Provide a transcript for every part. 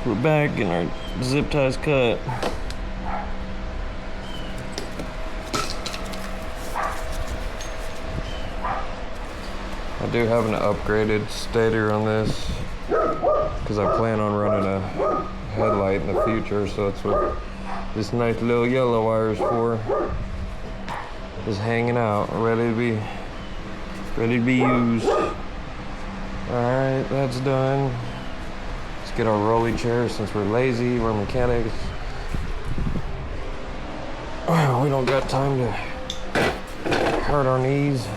We're back getting our zip ties cut. I do have an upgraded stator on this because I plan on running a headlight in the future, so that's what this nice little yellow wire is for. Just hanging out, ready to be used. Alright, that's done. Let's get our rolly chair since we're lazy, we're mechanics. We don't got time to hurt our knees.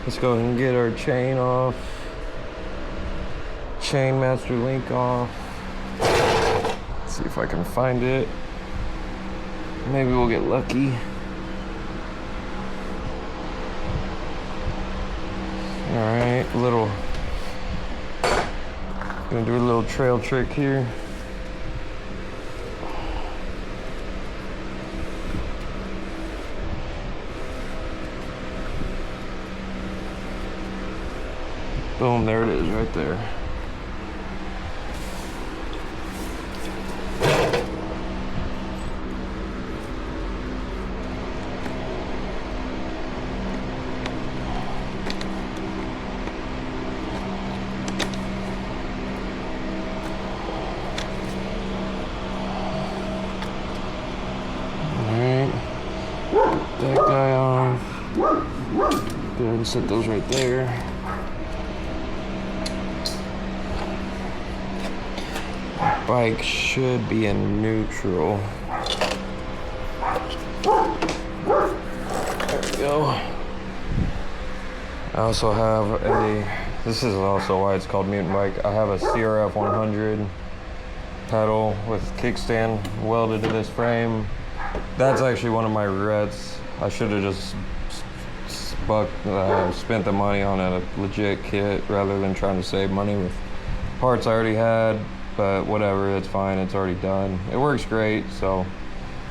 Let's go ahead and get our chain off. Chain master link off. Let's see if I can find it. Maybe we'll get lucky. Alright, gonna do a little trail trick here. Boom, there it is right there. That guy off. Go ahead and set those right there. Bike should be in neutral. There we go. I also have this is also why it's called Mutant Bike. I have a CRF 100 pedal with kickstand welded to this frame. That's actually one of my regrets. I should have just spent the money on a legit kit rather than trying to save money with parts I already had, but whatever, it's fine, it's already done. It works great, so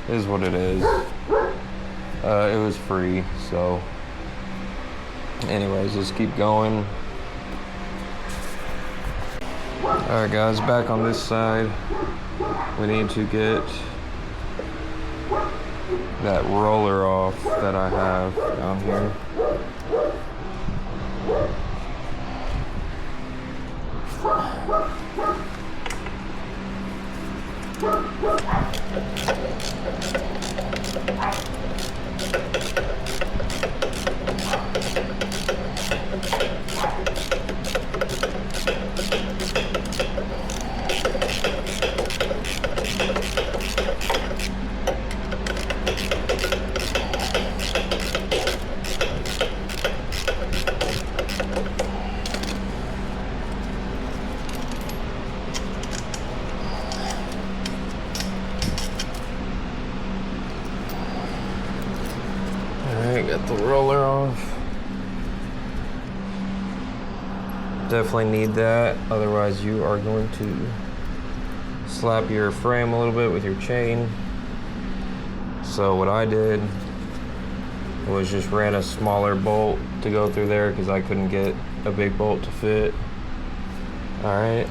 it is what it is. It was free, so anyways, let's keep going. Alright guys, back on this side, we need to get that roller off that I have down here. Got the roller off. Definitely need that, otherwise you are going to slap your frame a little bit with your chain. So what I did was just ran a smaller bolt to go through there because I couldn't get a big bolt to fit. Alright.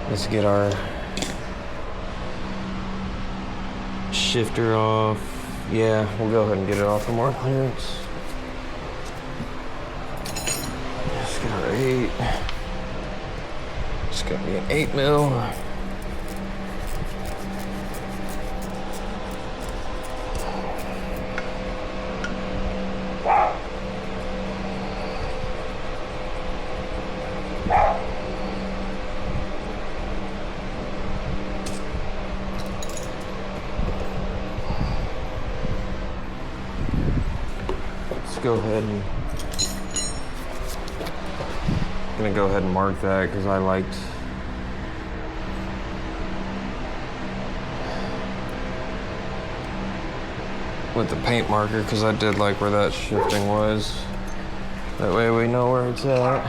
Let's get our shifter off. Yeah, we'll go ahead and get it off for more clearance. Let's get our 8. It's gonna be an 8 mil. Go ahead and gonna go ahead and mark that because I liked with the paint marker because I did like where that shifting was. That way we know where it's at,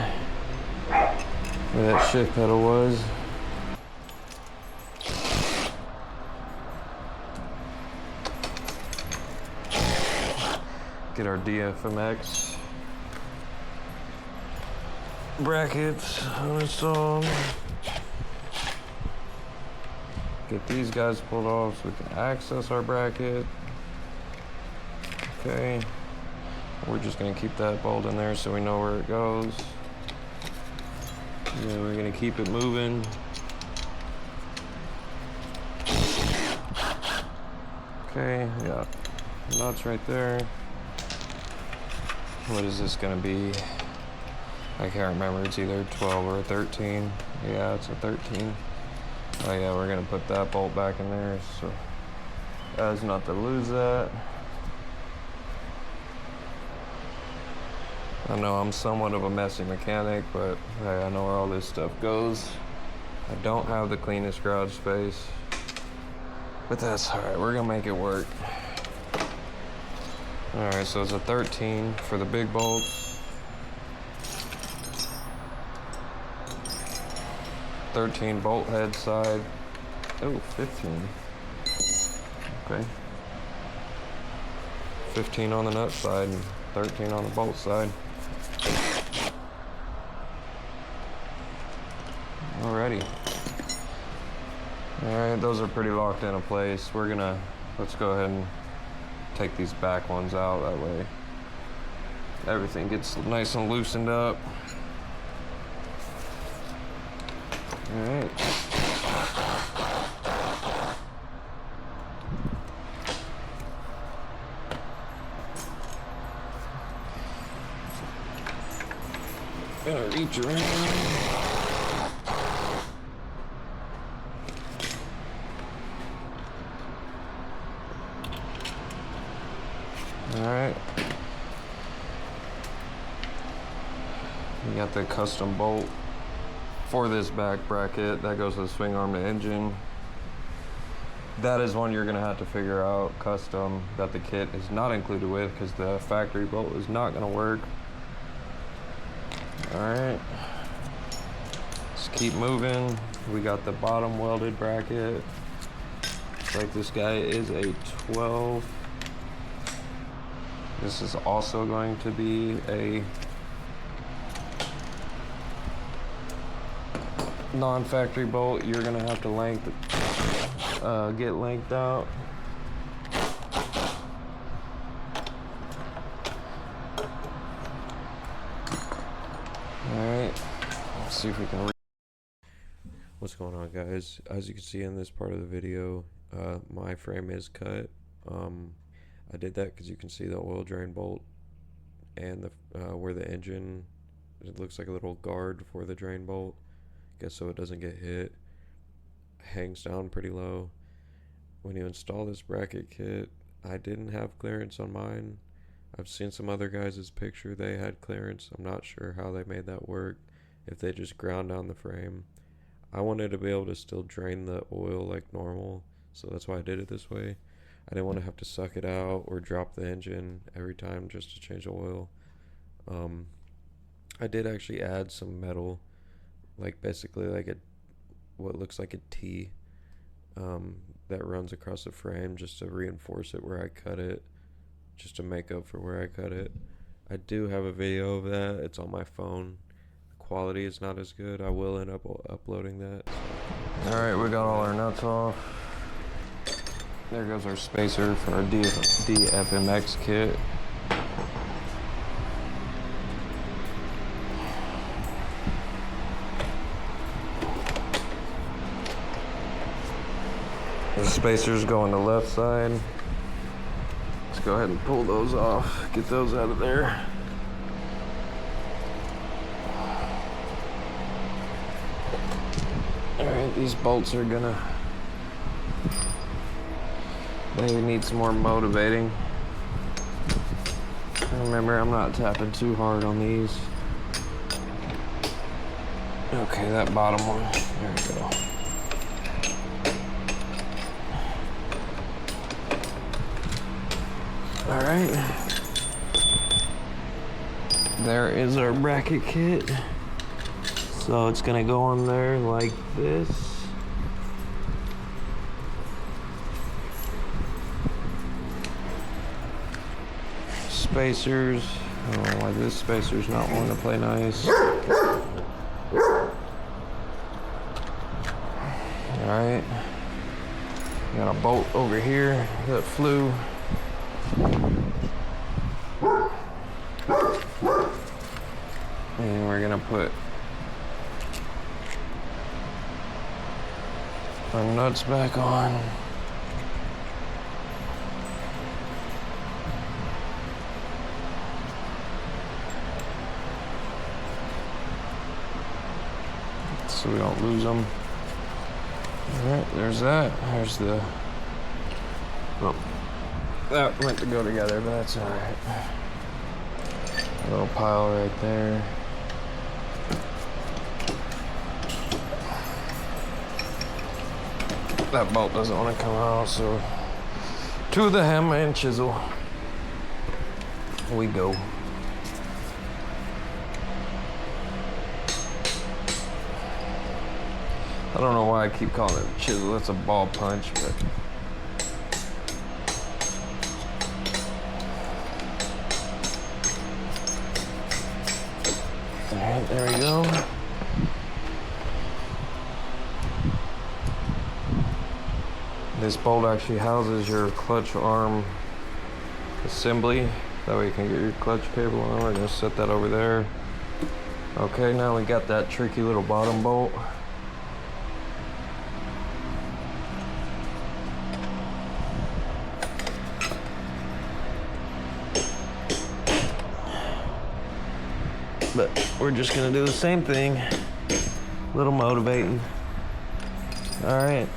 where that shift pedal was. Get our DFMX. brackets uninstalled. Get these guys pulled off so we can access our bracket. Okay. We're just gonna keep that bolt in there so we know where it goes. And then we're gonna keep it moving. Okay, yeah, nuts right there. What is this gonna be? I can't remember, it's either 12 or a 13. Yeah, it's a 13. Oh yeah, we're gonna put that bolt back in there so as not to lose that. I know I'm somewhat of a messy mechanic, but hey, I know where all this stuff goes. I don't have the cleanest garage space, but that's all right, we're gonna make it work. All right, so it's a 13 for the big bolts. 13 bolt head side. Oh, 15. Okay. 15 on the nut side and 13 on the bolt side. Alrighty. Alright, those are pretty locked into place. Let's go ahead and take these back ones out. That way everything gets nice and loosened up. Alright. Gonna reach around. Alright. We got the custom bolt for this back bracket that goes to the swing arm to engine. That is one you're gonna have to figure out custom that the kit is not included with because the factory bolt is not gonna work. Alright. Let's keep moving. We got the bottom welded bracket. Looks like this guy is a 12. This is also going to be a non-factory bolt. You're gonna have to get length out. Alright, let's see if we can What's going on, guys? As you can see in this part of the video, my frame is cut. I did that because you can see the oil drain bolt and where the engine, it looks like a little guard for the drain bolt, guess so it doesn't get hit, hangs down pretty low. When you install this bracket kit, I didn't have clearance on mine. I've seen some other guys' picture, they had clearance. I'm not sure how they made that work, if they just ground down the frame. I wanted to be able to still drain the oil like normal, so that's why I did it this way. I didn't want to have to suck it out or drop the engine every time just to change the oil. I did actually add some metal, like basically like what looks like a T that runs across the frame just to reinforce it where I cut it, just to make up for where I cut it. I do have a video of that. It's on my phone. The quality is not as good. I will end up uploading that. Alright, we got all our nuts off. There goes our spacer for our DFMX kit. The spacers go on the left side. Let's go ahead and pull those off, get those out of there. Alright, these bolts are gonna maybe need some more motivating. Remember, I'm not tapping too hard on these. Okay, that bottom one, there we go. Alright. There is our bracket kit. So it's gonna go on there like this. Spacers. I don't know why this spacer's not wanting to play nice. Alright. Got a bolt over here that flew. And we're gonna put our nuts back on. So we don't lose them. Alright, there's that. There's the... Oh, that went to go together, but that's alright. A little pile right there. That bolt doesn't want to come out, so to the hammer and chisel we go. I don't know why I keep calling it a chisel. It's a ball punch, but alright, there we go. This bolt actually houses your clutch arm assembly. That way you can get your clutch cable on. We're gonna set that over there. Okay, now we got that tricky little bottom bolt. But we're just gonna do the same thing. A little motivating. All right.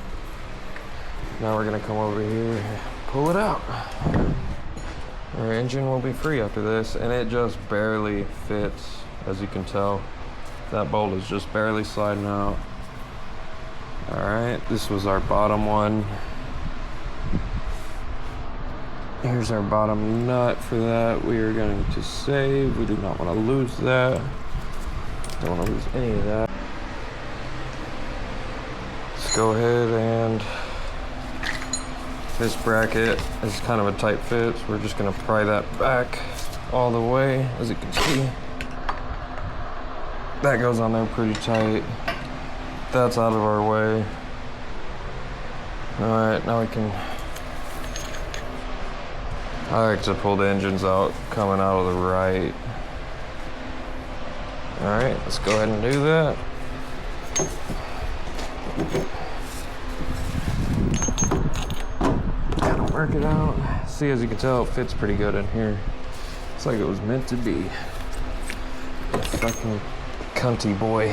Now we're gonna come over here, pull it out. Our engine will be free after this, and it just barely fits, as you can tell. That bolt is just barely sliding out. All right, this was our bottom one. Here's our bottom nut for that. We are going to save. We do not want to lose that. Don't want to lose any of that. Let's go ahead and this bracket is kind of a tight fit, so we're just going to pry that back all the way. As you can see, that goes on there pretty tight. That's out of our way. All right, now we can... I like to pull the engines out coming out of the right. All right, let's go ahead and do that. Gotta work it out. See, as you can tell, it fits pretty good in here. It's like it was meant to be. A fucking cunty boy.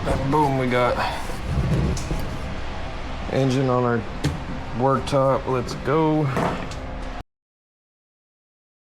And boom, we got engine on our worktop. Let's go.